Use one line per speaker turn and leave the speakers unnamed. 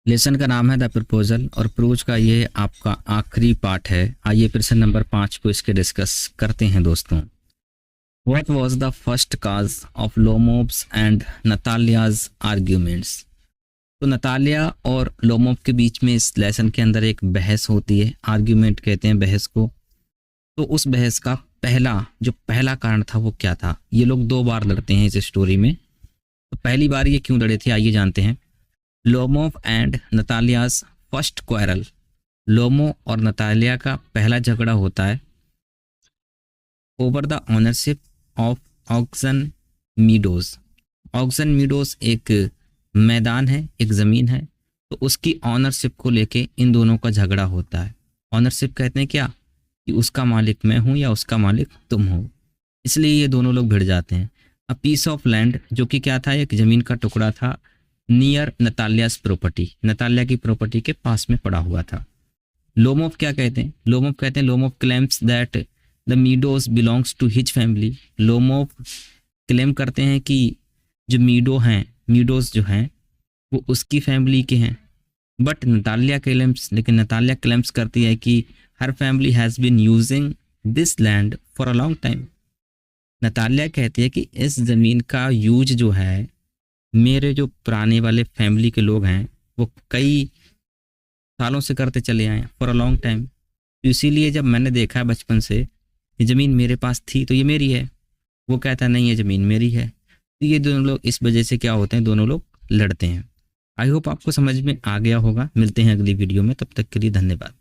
Lesson का नाम है द प्रपोजल और प्रोज का ये आपका आखिरी पार्ट है। आइए फिर से नंबर 5 को इसके डिस्कस करते हैं दोस्तों। What was the first cause of Lomov's and Natalia's arguments. तो नतालिया और लोमोव के बीच में इस लेसन के अंदर एक बहस होती है, आर्ग्यूमेंट कहते हैं बहस को। तो उस बहस का पहला कारण था वो क्या था। ये लोग 2 बार लड़ते हैं इस स्टोरी में। तो पहली बार ये क्यों लड़े थे आइए जानते हैं। Lomov and Natalia's first quarrel. Lomov और नतालिया का पहला झगड़ा होता है over the ownership of Oxen Meadows. Oxen Meadows एक मैदान है, एक ज़मीन है, तो उसकी ऑनरशिप को लेके इन दोनों का झगड़ा होता है। ऑनरशिप कहते हैं क्या कि उसका मालिक मैं हूँ या उसका मालिक तुम हो, इसलिए ये दोनों लोग भिड़ जाते हैं। अ पीस ऑफ लैंड जो कि क्या था, एक ज़मीन का टुकड़ा था, नियर नतालियास प्रॉपर्टी, नतालिया की प्रॉपर्टी के पास में पड़ा हुआ था। लोमोव क्या कहते हैं, Lomov claims that the meadows belongs to his family. Lomov claim करते हैं कि जो मीडोज जो हैं वो उसकी फैमिली के हैं। बट लेकिन नतालिया क्लेम्स करती है कि हर family has been using this land for a long time. Natalia कहती है कि इस ज़मीन का यूज जो है मेरे जो पुराने वाले फैमिली के लोग हैं वो कई सालों से करते चले आए फॉर अ लॉन्ग टाइम। तो इसीलिए जब मैंने देखा बचपन से ये ज़मीन मेरे पास थी तो ये मेरी है। वो कहता है नहीं ये ज़मीन मेरी है। तो ये दोनों लोग इस वजह से क्या होते हैं, दोनों लोग लड़ते हैं। आई होप आपको समझ में आ गया होगा। मिलते हैं अगली वीडियो में, तब तक के लिए धन्यवाद।